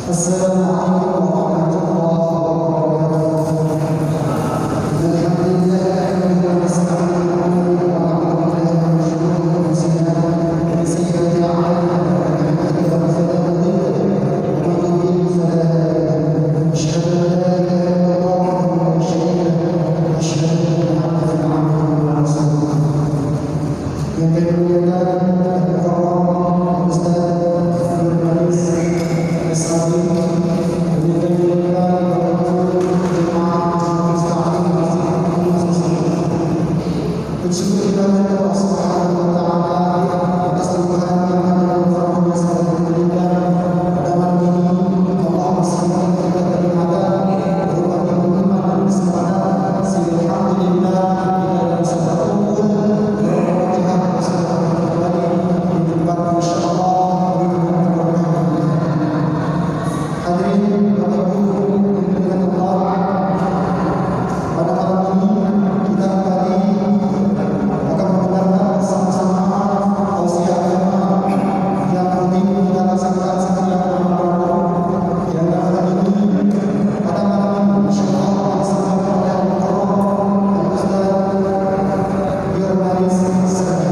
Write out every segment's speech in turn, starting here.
Assalamualaikum warahmatullahi wabarakatuh. Alhamdulillah wa nasta'inuhu wa na'udzu billahi min shururi anfusina wa min sayyiati a'malina. Man yahdihillahu fala mudilla lahu wa man yudlil fala hadiya lahu. Asyhadu an la ilaha illallah wahdahu la syarika lahu wa asyhadu anna Muhammadan 'abduhu wa rasuluh. Yang kemuliaan Al-Mukarram Ustaz Abdul Haris Al-Sabi bersyukur kepada Allah Subhanahu wa taala atas limpahan nikmat dan rahmat yang sangat berlimpah pada malam ini. Allah bersama kita kenikmatan berupa nikmat dan kesempatan. Alhamdulillah kita bisa berkumpul berjihad bersama kembali di tempat insyaallah hadirin Bapak Ibu yang Allah. Pada malam ini kita kembali akan mendengarkan bersama-sama tausiah agama yang rutin kita laksanakan setiap malam. Yang dalam ini pada malam ini insyaallah disampaikan oleh Al-Mukarram Al-Ustaz Abdul Haris Al-Sabi.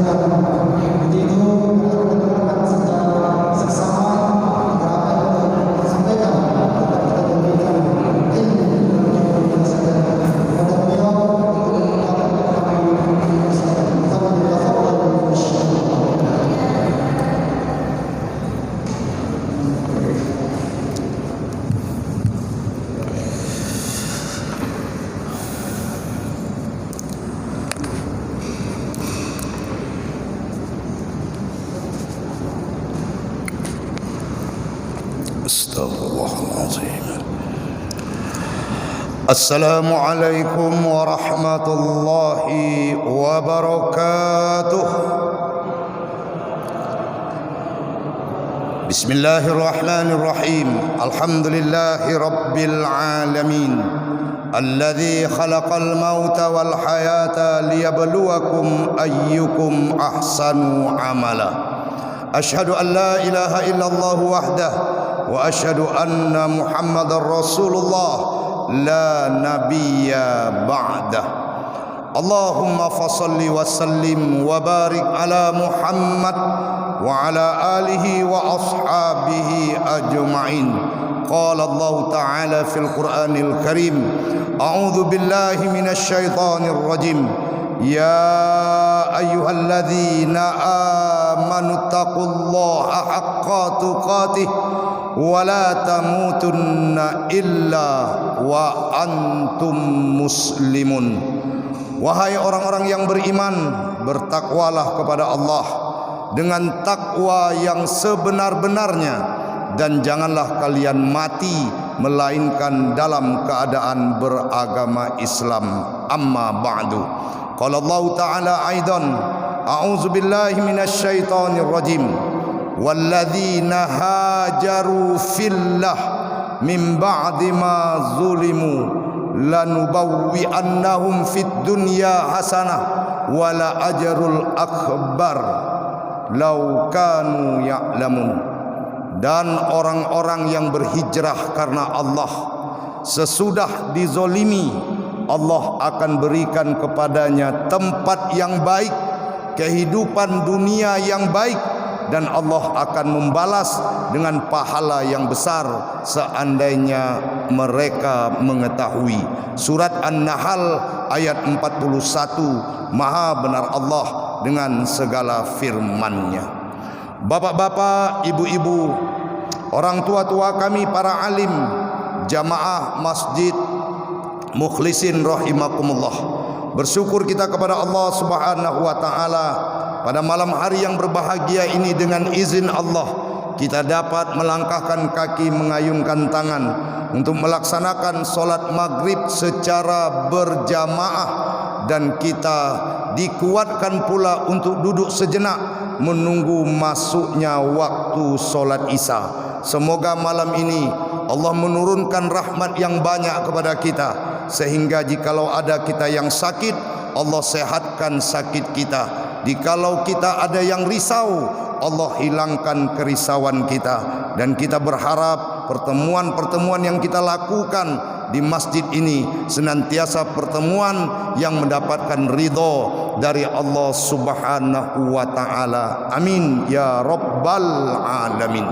Jadi itu kita mendengarkan secara seksama berapa yang disampaikan kita memberikan ilmu kepada beliau. Astaghfirullahaladzim. Assalamualaikum warahmatullahi wabarakatuh. Bismillahirrahmanirrahim. Alhamdulillahi rabbil alamin. Alladzi khalaqal mauta wal hayata liyabluwakum ayyukum ahsanu amala. Ashhadu an la ilaha illallah wahdah wa ashhadu anna Muhammadar Rasulullah la nabiyya ba'dah. Allahumma fasalli wa sallim wa barik ala Muhammad wa ala alihi wa ashabihi ajma'in. Qala Allah ta'ala fil Qur'anil Karim, a'udzu billahi minasy syaithanir rajim. Ya ayyuhalladzina amanu taqullaha haqqa tuqatih wa la tamutunna illa wa antum muslimun. Wahai orang-orang yang beriman, bertakwalah kepada Allah dengan takwa yang sebenar-benarnya, dan janganlah kalian mati melainkan dalam keadaan beragama Islam. Amma ba'du. Qala Allah Ta'ala aidan, a'udzu billahi minasy syaithanir rajim. Walladzina hajaru fillah min ba'di ma zulimu lanubawwi'annahum fid dunya hasanah wa la ajrul akbar law kanu ya'lamun. Dan orang-orang yang berhijrah karena Allah sesudah dizolimi, Allah akan berikan kepadanya tempat yang baik, kehidupan dunia yang baik, dan Allah akan membalas dengan pahala yang besar seandainya mereka mengetahui. Surat An-Nahl ayat 41. Maha benar Allah dengan segala firman-Nya. Bapak-bapak, ibu-ibu, orang tua-tua kami, para alim, jamaah masjid mukhlisin rahimakumullah, bersyukur kita kepada Allah Subhanahu wa taala pada malam hari yang berbahagia ini. Dengan izin Allah kita dapat melangkahkan kaki, mengayunkan tangan untuk melaksanakan solat maghrib secara berjamaah, dan kita dikuatkan pula untuk duduk sejenak menunggu masuknya waktu solat isya. Semoga malam ini Allah menurunkan rahmat yang banyak kepada kita, sehingga jikalau ada kita yang sakit, Allah sehatkan sakit kita. Jikalau kita ada yang risau, Allah hilangkan kerisauan kita. Dan kita berharap pertemuan-pertemuan yang kita lakukan di masjid ini senantiasa pertemuan yang mendapatkan ridho dari Allah Subhanahu wa taala. Amin ya rabbal alamin.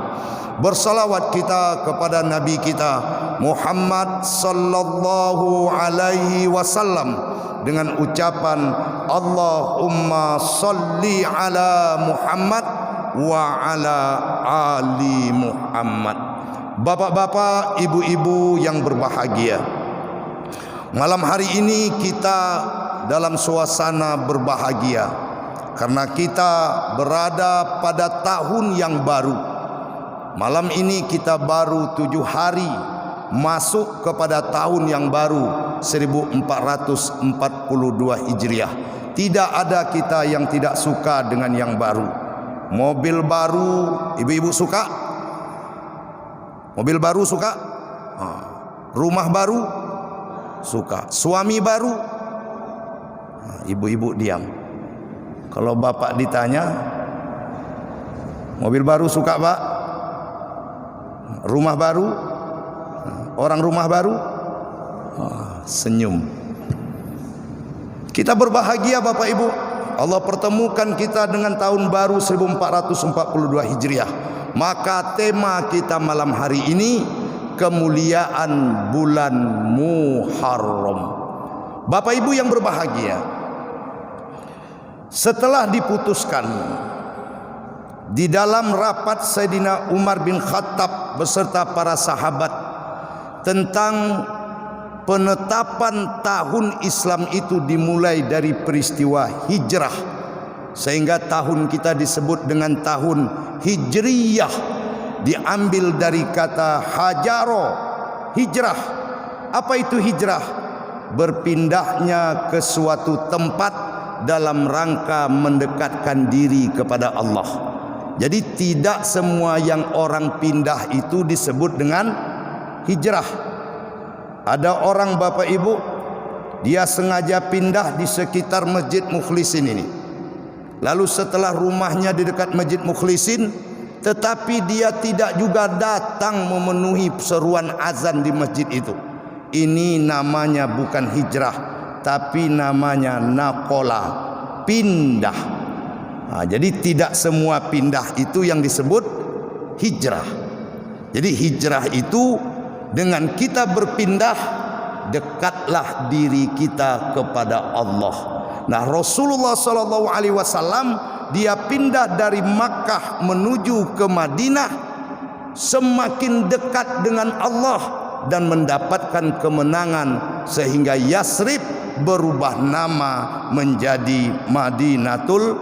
Bersalawat kita kepada Nabi kita Muhammad sallallahu alaihi wasallam dengan ucapan Allahumma salli ala Muhammad wa ala ali Muhammad. Bapak-bapak, ibu-ibu yang berbahagia, malam hari ini kita dalam suasana berbahagia karena kita berada pada tahun yang baru. Malam ini kita baru 7 hari masuk kepada tahun yang baru 1442 Hijriah. Tidak ada kita yang tidak suka dengan yang baru. Mobil baru, ibu-ibu suka? Mobil baru suka? Rumah baru? Suka. Suami baru? Ibu-ibu diam. Kalau bapak ditanya, mobil baru suka pak? Rumah baru? Orang rumah baru? Senyum. Kita berbahagia Bapak Ibu. Allah pertemukan kita dengan tahun baru 1442 Hijriah. Maka tema kita malam hari ini kemuliaan bulan Muharram. Bapak Ibu yang berbahagia, setelah diputuskan di dalam rapat Sayyidina Umar bin Khattab beserta para sahabat tentang penetapan tahun Islam itu dimulai dari peristiwa hijrah, sehingga tahun kita disebut dengan tahun Hijriyah, diambil dari kata hajaro, hijrah. Apa itu hijrah? Berpindahnya ke suatu tempat dalam rangka mendekatkan diri kepada Allah. Jadi tidak semua yang orang pindah itu disebut dengan hijrah. Ada orang Bapak Ibu, dia sengaja pindah di sekitar Masjid Mukhlisin ini. Lalu setelah rumahnya di dekat Masjid Mukhlisin, tetapi dia tidak juga datang memenuhi seruan azan di masjid itu. Ini namanya bukan hijrah, tapi namanya naqala, pindah. Jadi tidak semua pindah itu yang disebut hijrah. Jadi hijrah itu dengan kita berpindah, dekatlah diri kita kepada Allah. Nah, Rasulullah SAW dia pindah dari Makkah menuju ke Madinah, semakin dekat dengan Allah dan mendapatkan kemenangan sehingga Yasrib berubah nama menjadi Madinatul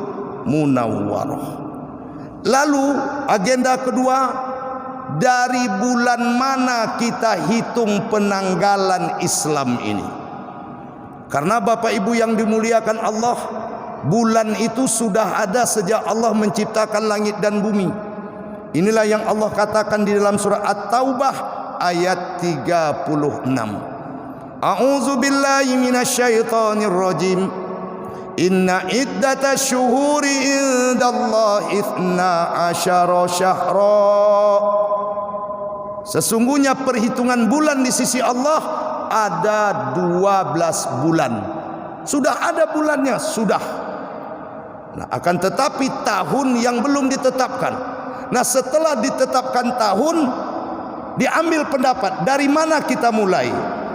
Munawwarah. Lalu agenda kedua, dari bulan mana kita hitung penanggalan Islam ini? Karena Bapak Ibu yang dimuliakan Allah, bulan itu sudah ada sejak Allah menciptakan langit dan bumi. Inilah yang Allah katakan di dalam surah At-Taubah ayat 36. A'udzu billahi minasyaitonir rajim. Inna iddata syuhuri indallahi 12 syahra. Sesungguhnya perhitungan bulan di sisi Allah ada 12 bulan. Sudah ada bulannya, sudah. Nah, akan tetapi tahun yang belum ditetapkan. Nah, setelah ditetapkan tahun, diambil pendapat dari mana kita mulai.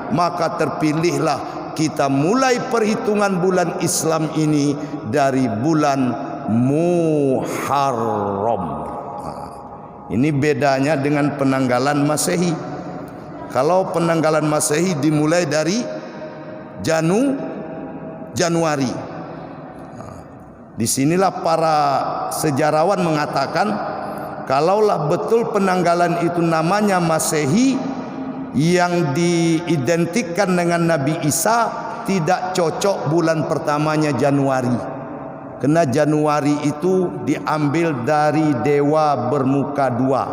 Maka terpilihlah kita mulai perhitungan bulan Islam ini dari bulan Muharram. Ini bedanya dengan penanggalan Masehi. Kalau penanggalan Masehi dimulai dari Januari. Disinilah para sejarawan mengatakan, kalaulah betul penanggalan itu namanya Masehi, yang diidentikan dengan Nabi Isa, tidak cocok bulan pertamanya Januari. Karena Januari itu diambil dari dewa bermuka dua.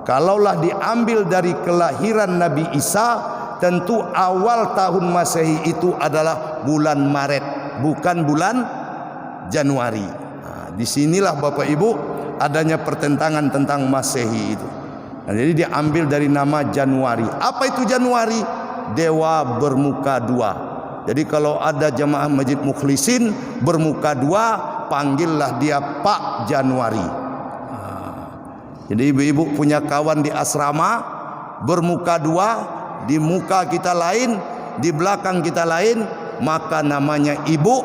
Kalaulah diambil dari kelahiran Nabi Isa, tentu awal tahun Masehi itu adalah bulan Maret, bukan bulan Januari. Nah, disinilah Bapak Ibu adanya pertentangan tentang Masehi itu. Nah, jadi diambil dari nama Januari. Apa itu Januari? Dewa bermuka dua. Jadi kalau ada jamaah Masjid Mukhlisin bermuka dua, panggillah dia Pak Januari. Jadi ibu-ibu punya kawan di asrama bermuka dua, di muka kita lain, di belakang kita lain, maka namanya Ibu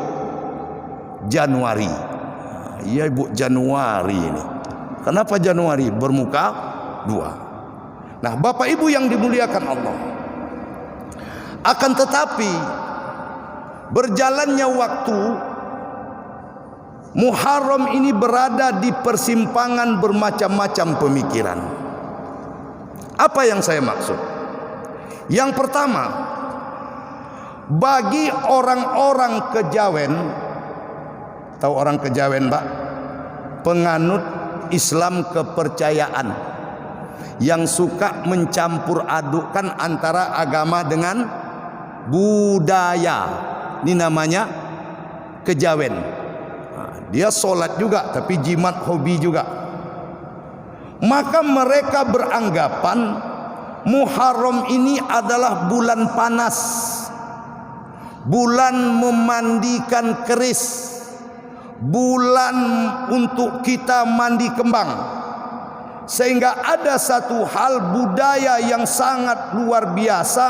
Januari. Iya, Ibu Januari ini. Kenapa Januari? Bermuka dua. Nah, Bapak Ibu yang dimuliakan Allah, akan tetapi berjalannya waktu, Muharram ini berada di persimpangan bermacam-macam pemikiran. Apa yang saya maksud? Yang pertama, bagi orang-orang Kejawen, tahu orang Kejawen, Pak? Penganut Islam kepercayaan yang suka mencampur adukkan antara agama dengan budaya. Ini namanya Kejawen. Dia sholat juga, tapi jimat hobi juga. Maka mereka beranggapan Muharram ini adalah bulan panas, bulan memandikan keris, bulan untuk kita mandi kembang. Sehingga ada satu hal budaya yang sangat luar biasa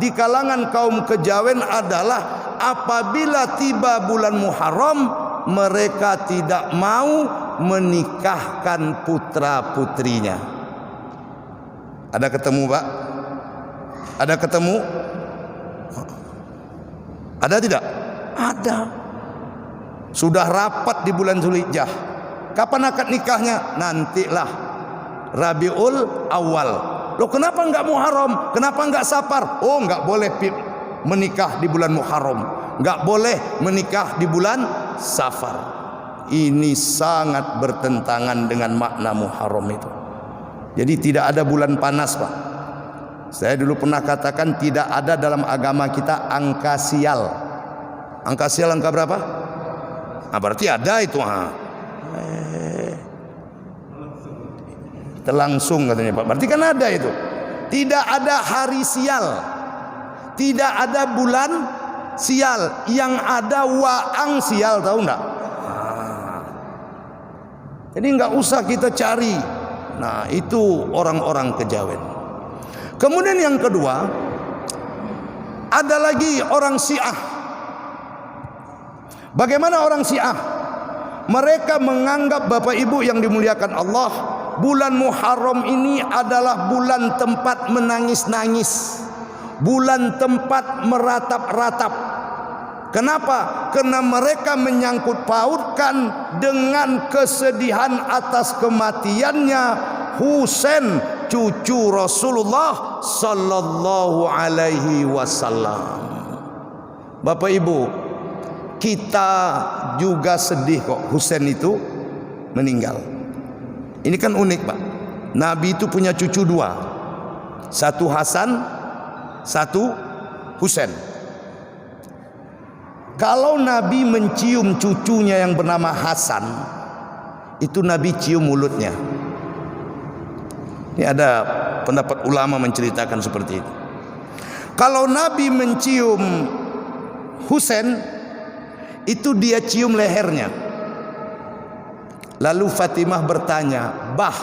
di kalangan kaum Kejawen adalah apabila tiba bulan Muharram, mereka tidak mau menikahkan putra-putrinya. Ada ketemu, Pak? Ada ketemu? Ada tidak? Ada. Sudah rapat di bulan Zulhijjah. Kapan akad nikahnya? Nantilah Rabiul Awal. Loh, kenapa enggak Muharram? Kenapa enggak Safar? Oh, enggak boleh menikah di bulan Muharram, enggak boleh menikah di bulan Safar. Ini sangat bertentangan dengan makna Muharram itu. Jadi tidak ada bulan panas, Pak. Saya dulu pernah katakan tidak ada dalam agama kita angka sial. Angka sial angka berapa? Nah, berarti ada itu. Terlangsung katanya, Pak. Berarti kan ada itu. Tidak ada hari sial, tidak ada bulan sial. Yang ada waang sial, tahu enggak? Jadi enggak usah kita cari. Nah, itu orang-orang Kejawen. Kemudian yang kedua, ada lagi orang Syiah. Bagaimana orang Syiah? Mereka menganggap, Bapak Ibu yang dimuliakan Allah, bulan Muharram ini adalah bulan tempat menangis-nangis, bulan tempat meratap-ratap. Kenapa? Karena mereka menyangkut pautkan dengan kesedihan atas kematiannya Husain, cucu Rasulullah sallallahu alaihi wasallam. Bapak Ibu, kita juga sedih kok Husain itu meninggal. Ini kan unik, Pak. Nabi itu punya cucu dua, satu Hasan, satu Husain. Kalau Nabi mencium cucunya yang bernama Hasan, itu Nabi cium mulutnya. Ini ada pendapat ulama menceritakan seperti itu. Kalau Nabi mencium Husain, itu dia cium lehernya. Lalu Fatimah bertanya, "Bah,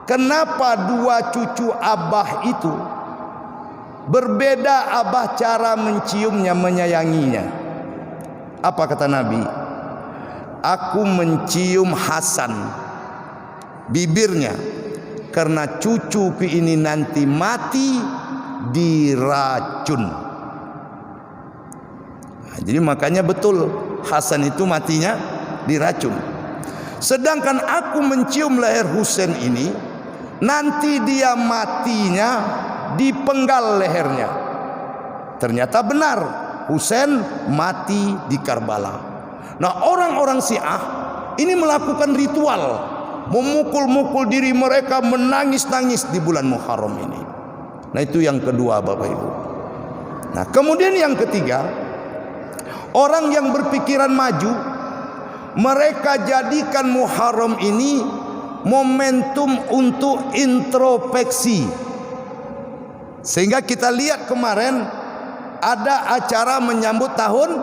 kenapa dua cucu Abah itu berbeda Abah cara menciumnya, menyayanginya?" Apa kata Nabi? "Aku mencium Hasan, bibirnya, karena cucuku ini nanti mati diracun." Nah, jadi makanya betul Hasan itu matinya diracun. Sedangkan aku mencium leher Husain ini, nanti dia matinya dipenggal lehernya. Ternyata benar, Husain mati di Karbala. Nah, orang-orang Syiah ini melakukan ritual, memukul-mukul diri mereka, menangis-nangis di bulan Muharram ini. Nah, itu yang kedua, Bapak Ibu. Nah, kemudian yang ketiga, orang yang berpikiran maju, mereka jadikan Muharram ini momentum untuk introspeksi. Sehingga kita lihat kemarin ada acara menyambut tahun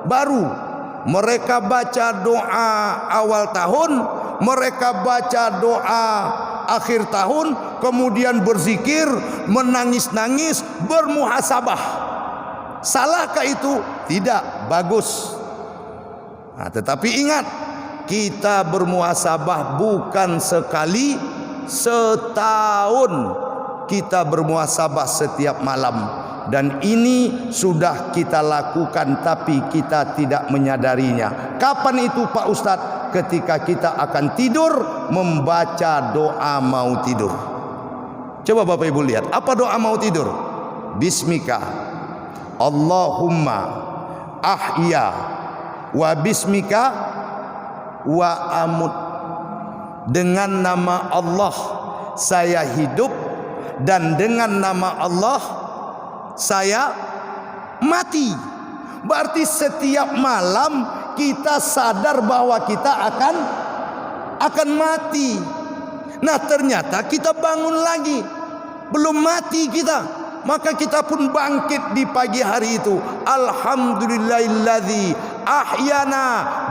baru. Mereka baca doa awal tahun, mereka baca doa akhir tahun, kemudian berzikir, menangis-nangis, bermuhasabah. Salahkah itu? Tidak, bagus. Nah, tetapi ingat, kita bermuhasabah bukan sekali setahun. Kita bermuhasabah setiap malam. Dan ini sudah kita lakukan tapi kita tidak menyadarinya. Kapan itu Pak Ustadz? Ketika kita akan tidur, membaca doa mau tidur. Coba Bapak Ibu lihat, apa doa mau tidur? Bismika Allahumma ahya wa bismika wa amut. Dengan nama Allah saya hidup, dan dengan nama Allah saya mati. Berarti setiap malam kita sadar bahwa kita akan mati. Nah, ternyata kita bangun lagi, belum mati kita, maka kita pun bangkit di pagi hari itu. Alhamdulillahilladzi ahyana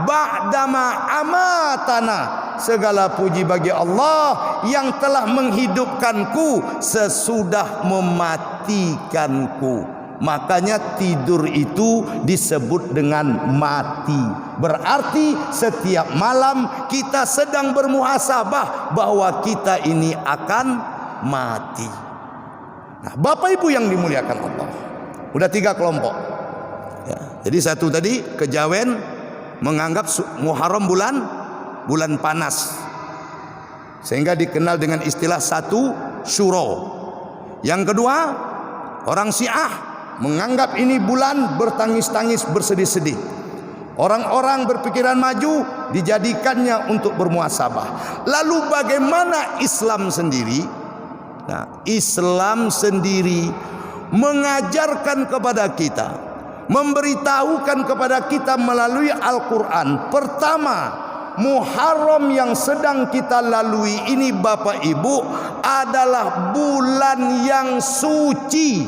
ba'dama amatana. Segala puji bagi Allah yang telah menghidupkanku sesudah mematikanku. Makanya tidur itu disebut dengan mati. Berarti setiap malam kita sedang bermuhasabah bahwa kita ini akan mati. Nah, Bapak Ibu yang dimuliakan Allah, udah 3 kelompok ya. Jadi satu tadi kejawen menganggap Muharram bulan panas, sehingga dikenal dengan istilah satu Syuro. Yang kedua, orang Syiah menganggap ini bulan bertangis-tangis, bersedih-sedih. Orang-orang berpikiran maju dijadikannya untuk bermuhasabah. Lalu bagaimana Islam sendiri? Nah, Islam sendiri mengajarkan kepada kita, memberitahukan kepada kita melalui Al-Quran. Pertama, Muharram yang sedang kita lalui ini Bapak Ibu adalah bulan yang suci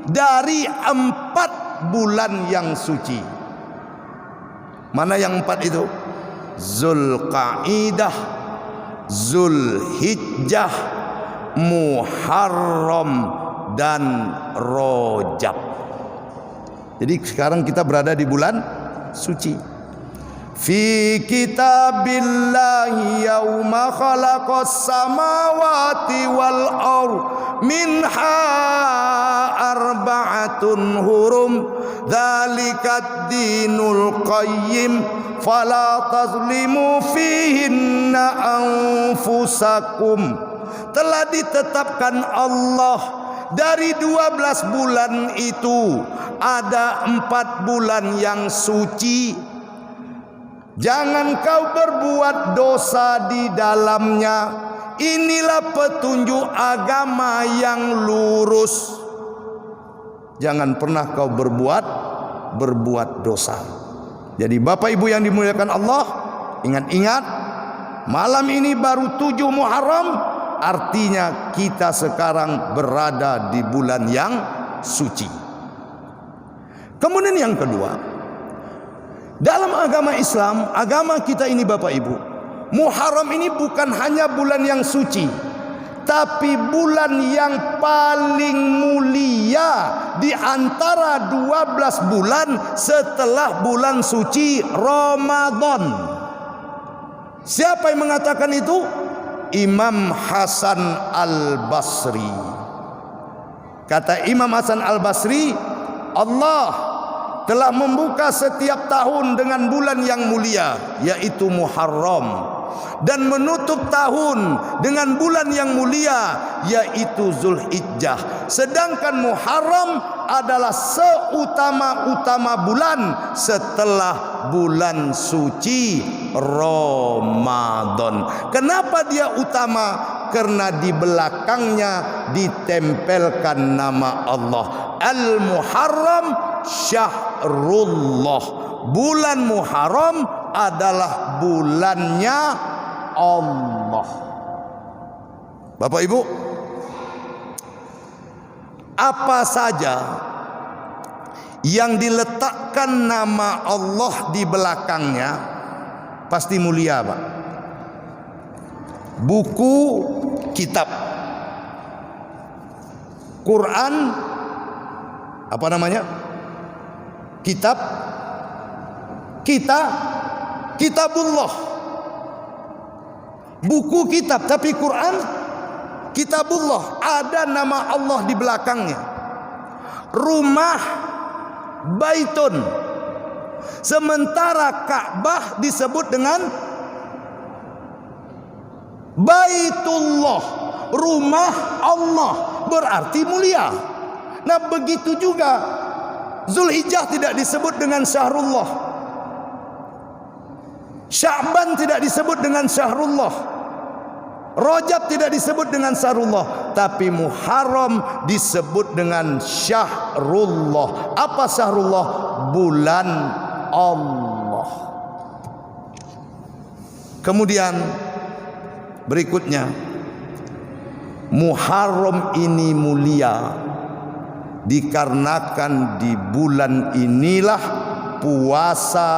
dari 4 bulan yang suci. Mana yang 4 itu? Zulqaidah, Zulhijjah, Muharram, dan Rajab. Jadi sekarang kita berada di bulan suci. Fi kitabillahi yauma khalaqas samawati wal ard minha arba'atun hurum dzalikad dinul qayyim fala tazlimu fihinna anfusakum. Telah ditetapkan Allah dari 12 bulan itu ada 4 bulan yang suci. Jangan kau berbuat dosa di dalamnya. Inilah petunjuk agama yang lurus. Jangan pernah kau berbuat dosa. Jadi Bapak Ibu yang dimuliakan Allah, ingat-ingat, malam ini baru 7 Muharram. Artinya kita sekarang berada di bulan yang suci. Kemudian yang kedua, dalam agama Islam, agama kita ini Bapak Ibu, Muharram ini bukan hanya bulan yang suci, tapi bulan yang paling mulia di antara 12 bulan setelah bulan suci Ramadan. Siapa yang mengatakan itu? Imam Hasan Al-Basri. Kata Imam Hasan Al-Basri, Allah telah membuka setiap tahun dengan bulan yang mulia, yaitu Muharram, dan menutup tahun dengan bulan yang mulia, yaitu Zulhijjah. Sedangkan Muharram adalah seutama-utama bulan setelah bulan suci Ramadan. Kenapa dia utama? Karena di belakangnya ditempelkan nama Allah. Al-Muharram Syahrullah. Bulan Muharram adalah bulannya Allah. Bapak Ibu, apa saja yang diletakkan nama Allah di belakangnya pasti mulia, Pak. Buku, kitab, Quran, apa namanya? Kitab, kitabullah. Buku kitab, tapi Quran kitabullah, ada nama Allah di belakangnya. Rumah, baitun, sementara Ka'bah disebut dengan Baitullah, rumah Allah, berarti mulia. Nah, begitu juga Zulhijjah tidak disebut dengan Syahrullah, Sya'ban tidak disebut dengan Syahrullah, Rajab tidak disebut dengan Syahrullah, tapi Muharram disebut dengan Syahrullah. Apa Syahrullah? Bulan Allah. Kemudian berikutnya, Muharram ini mulia dikarenakan di bulan inilah puasa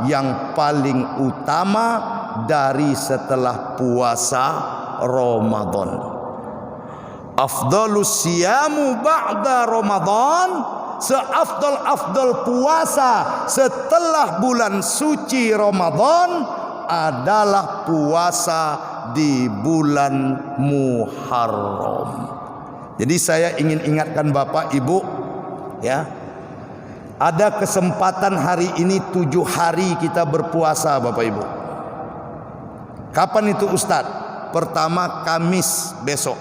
yang paling utama dari setelah puasa Ramadan. Afdalus siyamu ba'da Ramadan, seafdal-afdal puasa setelah bulan suci Ramadan adalah puasa di bulan Muharram. Jadi saya ingin ingatkan Bapak Ibu, ya, ada kesempatan hari ini 7 hari kita berpuasa, Bapak Ibu. Kapan itu Ustadz? Pertama, Kamis besok.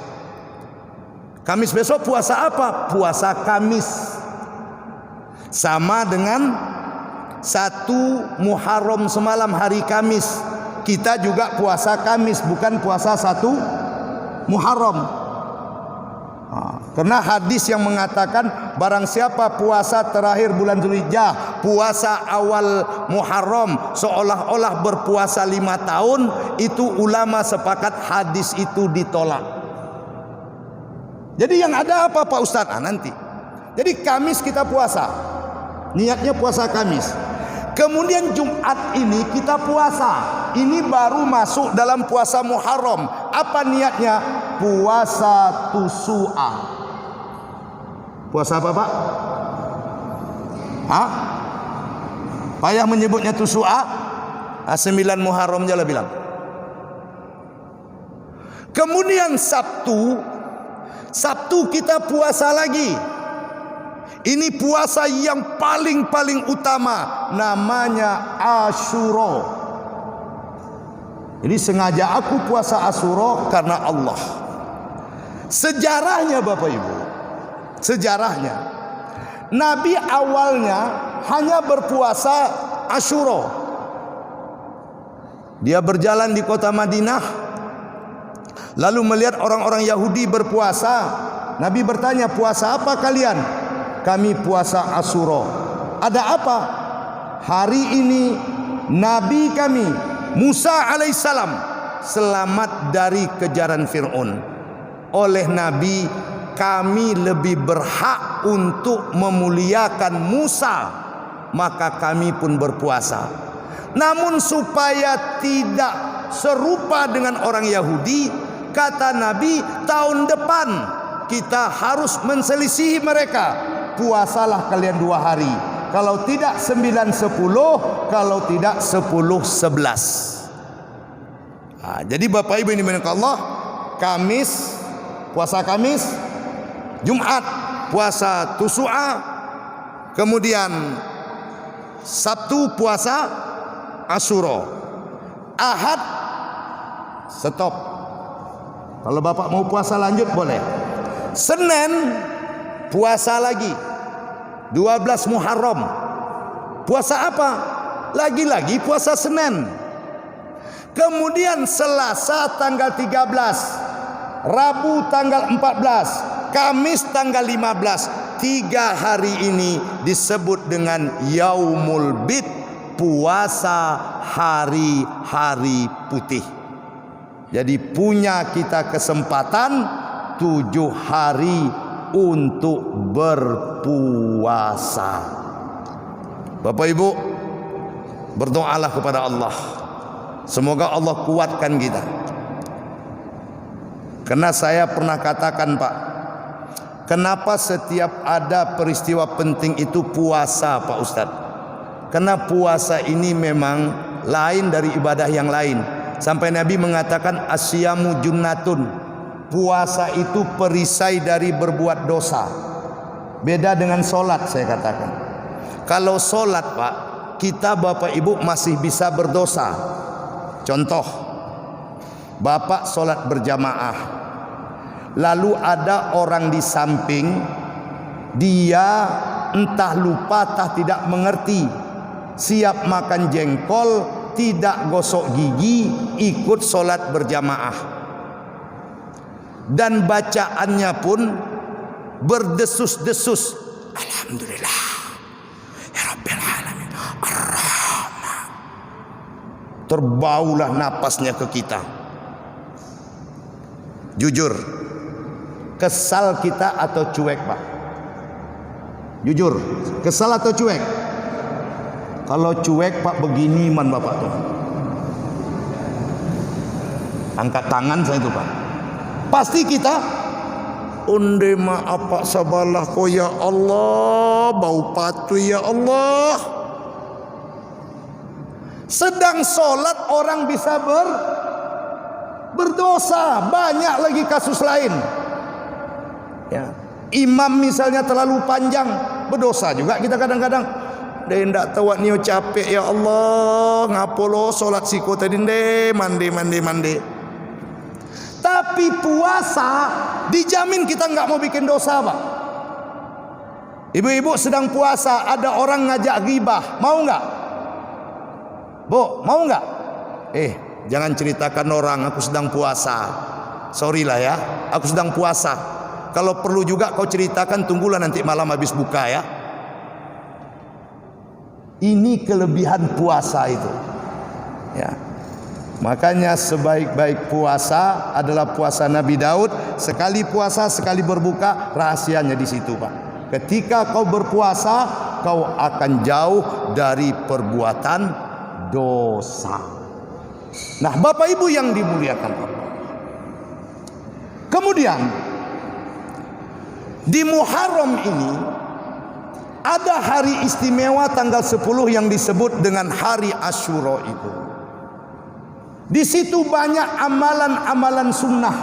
Kamis besok puasa apa? Puasa Kamis. Sama dengan 1 Muharram semalam hari Kamis. Kita juga puasa Kamis, bukan puasa 1 Muharram. Karena hadis yang mengatakan barang siapa puasa terakhir bulan Zulhijjah, puasa awal Muharram, seolah-olah berpuasa 5 tahun, itu ulama sepakat hadis itu ditolak. Jadi yang ada apa Pak Ustadz? Nanti. Jadi Kamis kita puasa, niatnya puasa Kamis. Kemudian Jumat ini kita puasa. Ini baru masuk dalam puasa Muharram. Apa niatnya? Puasa Tusu'a. Puasa apa Pak? Hah? Payah menyebutnya Tusu'a? 9 Muharram aja lah bilang. Kemudian Sabtu kita puasa lagi. Ini puasa yang paling utama, namanya Asyura. Ini sengaja aku puasa Asyura karena Allah. Sejarahnya Bapak Ibu, sejarahnya Nabi awalnya hanya berpuasa Asyura. Dia berjalan di kota Madinah, lalu melihat orang-orang Yahudi berpuasa. Nabi bertanya, puasa apa kalian? Kami puasa Asyura. Ada apa? Hari ini Nabi kami Musa alaihissalam selamat dari kejaran Fir'aun. Oleh Nabi, kami lebih berhak untuk memuliakan Musa, maka kami pun berpuasa. Namun supaya tidak serupa dengan orang Yahudi, kata Nabi, tahun depan kita harus menselisihi mereka. Puasalah kalian 2 hari. Kalau tidak 9-10, kalau tidak 10-11. Jadi Bapak Ibu ini dimuliakan Allah, Kamis puasa Kamis, Jumat puasa Tusu'a, kemudian Sabtu puasa Asyura, Ahad stop. Kalau Bapak mau puasa lanjut boleh. Senin puasa lagi 12 Muharram. Puasa apa? Lagi-lagi puasa Senin. Kemudian Selasa tanggal 13, Rabu tanggal 14, Kamis tanggal 15. 3 hari ini disebut dengan Yaumul Bid, puasa hari-hari putih. Jadi punya kita kesempatan 7 hari untuk berpuasa. Bapak Ibu, berdoalah kepada Allah. Semoga Allah kuatkan kita. Karena saya pernah katakan, Pak, kenapa setiap ada peristiwa penting itu puasa, Pak Ustadz? Karena puasa ini memang lain dari ibadah yang lain. Sampai Nabi mengatakan asyamu junnatun. Puasa itu perisai dari berbuat dosa. Beda dengan solat, saya katakan. Kalau solat, Pak, kita Bapak Ibu masih bisa berdosa. Contoh, Bapak solat berjamaah, lalu ada orang di samping, dia entah lupa entah tidak mengerti, siap makan jengkol, tidak gosok gigi, ikut solat berjamaah, dan bacaannya pun berdesus-desus, alhamdulillah ya rabbil alamin ar-rahman. Terbaulah napasnya ke kita. Jujur, kesal kita atau cuek, Pak? Jujur, kesal atau cuek? Kalau cuek, Pak, begini man Bapak tuh. Angkat tangan saya itu, Pak. Pasti kita unde maaf Pak sabalah ko ya Allah, bau patu ya Allah. Sedang sholat orang bisa berdosa. Banyak lagi kasus lain. Ya. Imam misalnya terlalu panjang, berdosa juga kita kadang-kadang. Dia ndak tahu nio capek ya Allah, ngapolo solat siko tadi mandi. Tapi puasa dijamin kita nggak mau bikin dosa, Pak. Ibu-ibu sedang puasa, ada orang ngajak ghibah, mau nggak? Bu, mau nggak? Jangan ceritakan orang, aku sedang puasa. Sorry lah ya, aku sedang puasa. Kalau perlu juga kau ceritakan, tunggulah nanti malam habis buka ya. Ini kelebihan puasa itu. Ya. Makanya sebaik-baik puasa adalah puasa Nabi Daud. Sekali puasa, sekali berbuka, rahasianya di situ, Pak. Ketika kau berpuasa, kau akan jauh dari perbuatan dosa. Nah, Bapak Ibu yang dimuliakan Allah. Kemudian di Muharram ini ada hari istimewa tanggal 10 yang disebut dengan hari Asyura itu. Di situ banyak amalan-amalan sunnah.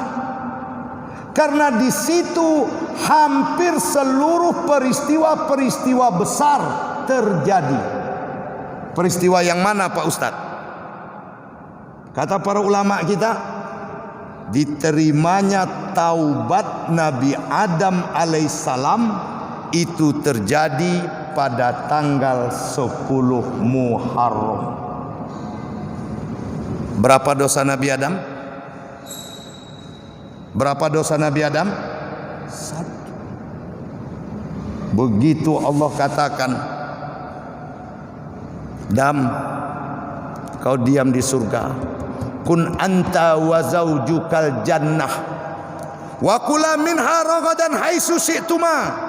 Karena di situ hampir seluruh peristiwa-peristiwa besar terjadi. Peristiwa yang mana, Pak Ustadz? Kata para ulama kita, diterimanya taubat Nabi Adam alaihissalam itu terjadi pada tanggal 10 Muharram. Berapa dosa Nabi Adam? Berapa dosa Nabi Adam? 1. Begitu Allah katakan, Adam, kau diam di surga. Kun anta wa zaujukal jannah wa kula minha ragadan haitsu syi'tuma.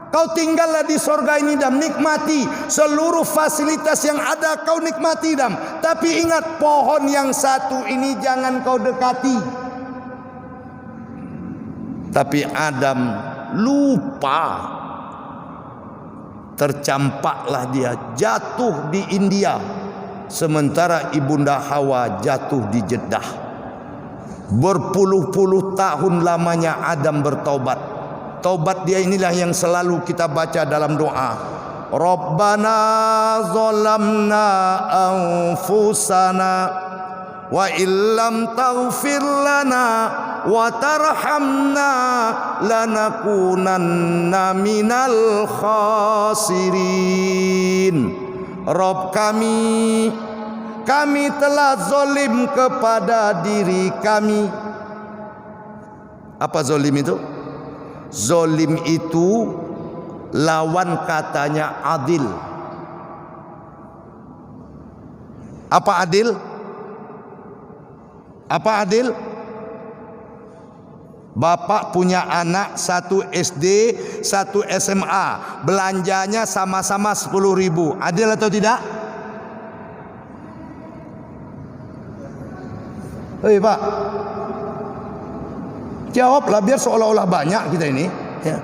Kau tinggallah di surga ini, Adam, nikmati seluruh fasilitas yang ada, kau nikmati, Adam. Tapi ingat, pohon yang satu ini jangan kau dekati. Tapi Adam lupa. Tercampaklah dia, jatuh di India. Sementara ibunda Hawa jatuh di Jeddah. Berpuluh-puluh tahun lamanya Adam bertaubat. Taubat dia inilah yang selalu kita baca dalam doa. Rabbana zalamna anfusana wa illam taghfir lana wa tarhamna lanakunanna minal khasirin. Rabb kami telah zalim kepada diri kami. Apa zalim itu? Zalim itu lawan katanya adil. Apa adil? Apa adil? Bapak punya anak satu SD, satu SMA, belanjanya sama-sama 10.000. Adil atau tidak? Hei Pak, jawablah biar seolah-olah banyak kita ini. Ya.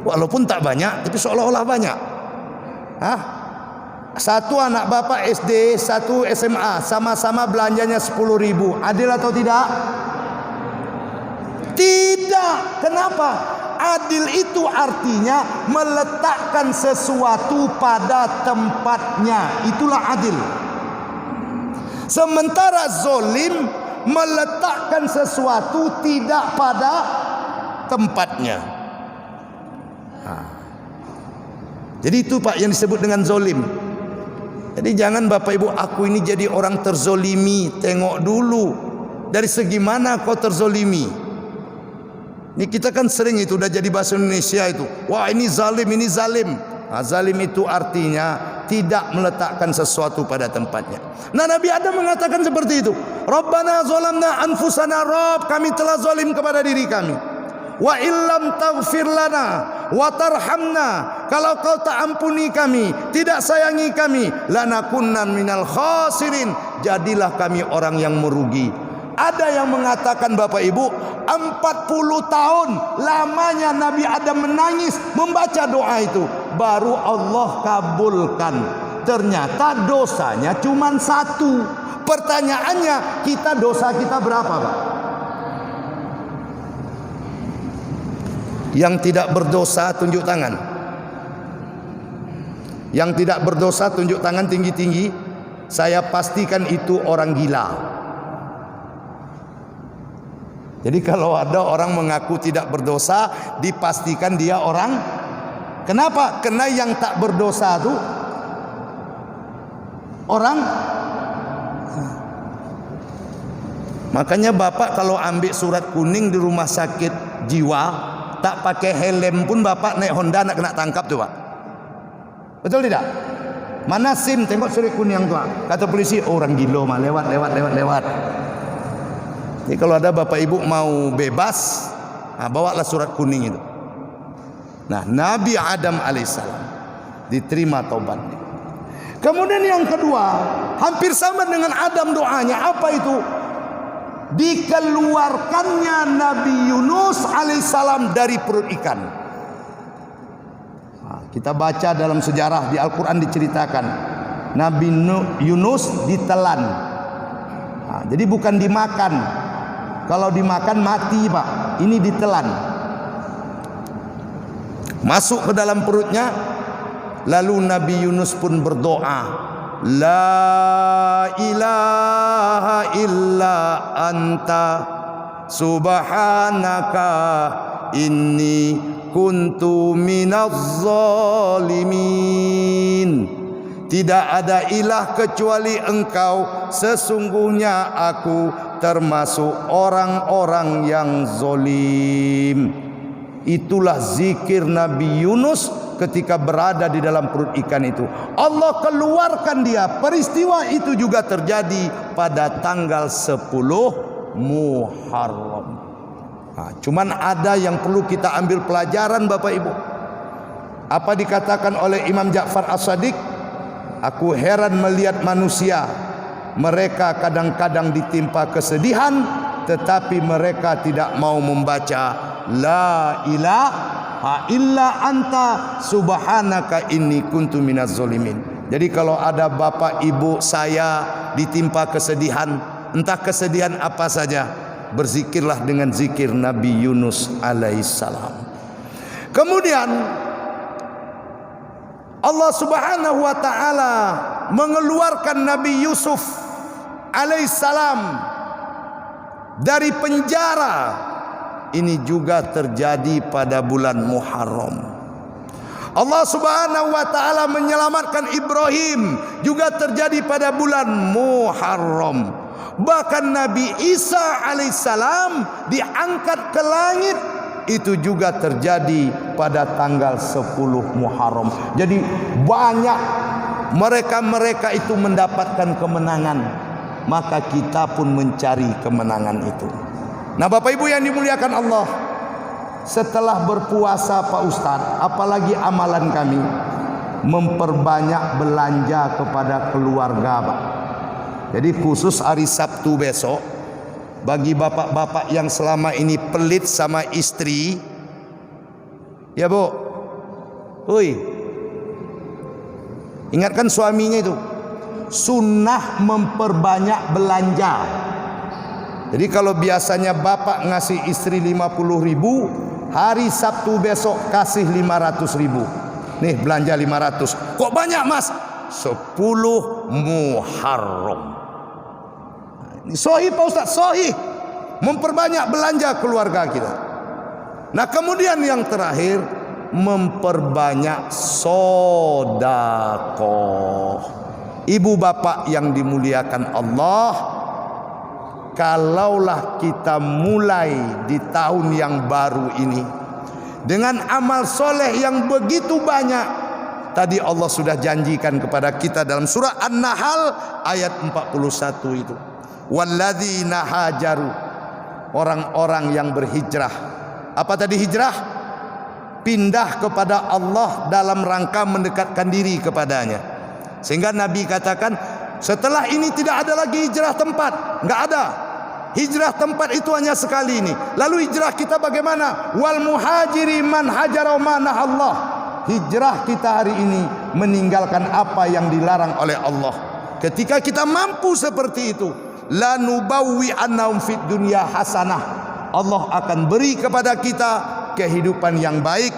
Walaupun tak banyak, tapi seolah-olah banyak. Hah? Satu anak bapak SD, satu SMA, sama-sama belanjanya 10.000. Adil atau tidak? Tidak. Kenapa? Adil itu artinya meletakkan sesuatu pada tempatnya. Itulah adil. Sementara zolim meletakkan sesuatu tidak pada tempatnya. Jadi itu Pak yang disebut dengan zolim. Jadi jangan Bapak Ibu, aku ini jadi orang terzolimi. Tengok dulu dari segi mana kau terzolimi. Ini kita kan sering itu udah jadi bahasa Indonesia itu. Wah ini zalim, ini zalim. Nah, zalim itu artinya tidak meletakkan sesuatu pada tempatnya. Nah Nabi Adam mengatakan seperti itu. Rabbana zalamna anfusana, Rabb kami telah zalim kepada diri kami. Wa illam taghfir lana wa tarhamna, kalau kau tak ampuni kami, tidak sayangi kami, lanakunna minal khasirin, jadilah kami orang yang merugi. Ada yang mengatakan Bapak Ibu 40 tahun lamanya Nabi Adam menangis membaca doa itu, baru Allah kabulkan. Ternyata dosanya cuma satu. Pertanyaannya, kita dosa kita berapa Pak? Yang tidak berdosa tunjuk tangan. Yang tidak berdosa tunjuk tangan tinggi-tinggi. Saya pastikan itu orang gila. Jadi kalau ada orang mengaku tidak berdosa, dipastikan dia orang. Kenapa? Karena yang tak berdosa itu orang. Makanya Bapak kalau ambil surat kuning di rumah sakit jiwa, tak pakai helm pun Bapak naik Honda nak kena tangkap tuh Pak. Betul tidak? Mana SIM? Tengok surat kuning tuh. Kata polisi, oh, orang gila mah lewat. Jadi kalau ada Bapak Ibu mau bebas, nah, bawalah surat kuning itu. Nah, Nabi Adam alaihissalam diterima taubatnya. Kemudian yang kedua, hampir sama dengan Adam doanya. Apa itu? Dikeluarkannya Nabi Yunus alaihissalam dari perut ikan. Nah, kita baca dalam sejarah di Al-Quran diceritakan Nabi Yunus ditelan. Nah, jadi bukan dimakan. Kalau dimakan mati Pak. Ini ditelan. Masuk ke dalam perutnya. Lalu Nabi Yunus pun berdoa, La ilaha illa anta subhanaka inni kuntu minaz zalimin. Tidak ada ilah kecuali engkau, sesungguhnya aku termasuk orang-orang yang zalim. Itulah zikir Nabi Yunus ketika berada di dalam perut ikan itu. Allah keluarkan dia. Peristiwa itu juga terjadi pada tanggal 10 Muharram. Nah, cuman ada yang perlu kita ambil pelajaran Bapak Ibu. Apa dikatakan oleh Imam Ja'far As-Shadiq? Aku heran melihat manusia. Mereka kadang-kadang ditimpa kesedihan, tetapi mereka tidak mau membaca La ilaha illa anta subhanaka inni kuntu minaz zalimin. Jadi kalau ada bapak ibu saya ditimpa kesedihan, entah kesedihan apa saja, berzikirlah dengan zikir Nabi Yunus alaihissalam. Kemudian Allah subhanahu wa ta'ala mengeluarkan Nabi Yusuf alaihissalam dari penjara. Ini juga terjadi pada bulan Muharram. Allah subhanahu wa ta'ala menyelamatkan Ibrahim, juga terjadi pada bulan Muharram. Bahkan Nabi Isa alaihissalam diangkat ke langit, itu juga terjadi pada tanggal 10 Muharram. Jadi banyak mereka-mereka itu mendapatkan kemenangan. maka kita pun mencari kemenangan itu. Nah Bapak Ibu yang dimuliakan Allah, setelah berpuasa Pak Ustadz, apalagi amalan kami memperbanyak belanja kepada keluarga Pak. Jadi khusus hari Sabtu besok, bagi bapak-bapak yang selama ini pelit sama istri, ya Bu, ingatkan suaminya itu, sunnah memperbanyak belanja. Jadi kalau biasanya bapak ngasih istri 50.000, hari Sabtu besok kasih 500.000. Nih belanja 500. Kok banyak Mas? 10 Muharram. Ini sahih Pak Ustaz, sahih. Memperbanyak belanja keluarga kita. Nah kemudian yang terakhir, memperbanyak sedekah. Ibu bapak yang dimuliakan Allah, kalaulah kita mulai di tahun yang baru ini dengan amal soleh yang begitu banyak, tadi Allah sudah janjikan kepada kita dalam surah An-Nahl ayat 41 itu, walladzina hajaru, orang-orang yang berhijrah. Apa tadi hijrah? Pindah kepada Allah dalam rangka mendekatkan diri kepadanya. Sehingga Nabi katakan, setelah ini tidak ada lagi hijrah tempat, nggak ada. Hijrah tempat itu hanya sekali ini. Lalu hijrah kita bagaimana? Wal muhajiri man hajara manah Allah. Hijrah kita hari ini meninggalkan apa yang dilarang oleh Allah. Ketika kita mampu seperti itu, la nubawwi annahum fid dunya hasanah. Allah akan beri kepada kita kehidupan yang baik.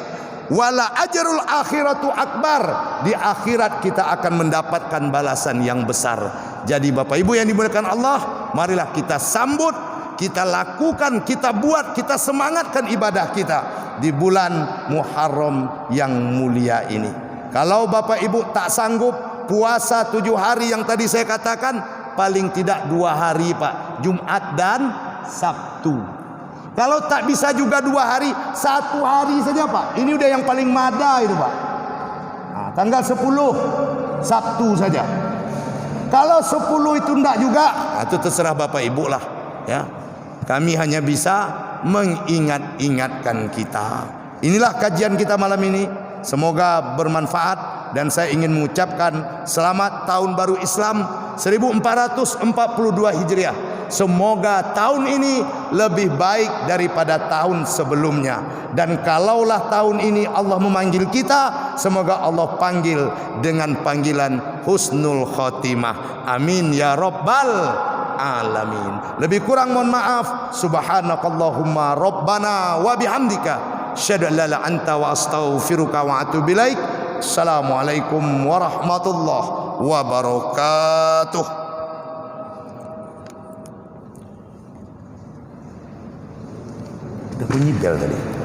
Wala ajrul akhiratu akbar. Di akhirat kita akan mendapatkan balasan yang besar. Jadi Bapak Ibu yang dimuliakan Allah, marilah kita sambut, kita lakukan, kita buat, kita semangatkan ibadah kita di bulan Muharram yang mulia ini. Kalau Bapak Ibu tak sanggup puasa 7 hari yang tadi saya katakan, paling tidak 2 hari Pak, Jumat dan Sabtu. Kalau tak bisa juga 2 hari, 1 hari saja Pak. Ini udah yang paling mada itu Pak. Nah, tanggal 10 Sabtu saja. Kalau 10 itu enggak juga, itu terserah Bapak Ibu lah ya. Kami hanya bisa mengingat-ingatkan kita. Inilah kajian kita malam ini. Semoga bermanfaat, dan saya ingin mengucapkan selamat tahun baru Islam 1442 Hijriah. Semoga tahun ini lebih baik daripada tahun sebelumnya. Dan kalaulah tahun ini Allah memanggil kita, semoga Allah panggil dengan panggilan husnul khotimah. Amin ya rabbal alamin. Lebih kurang mohon maaf. Subhanakallahumma rabbana wa bihamdika asyhadu an la ilaha illa anta wa astaghfiruka wa atubu ilaik. Assalamualaikum warahmatullahi wabarakatuh. Udah bunyi bel tadi.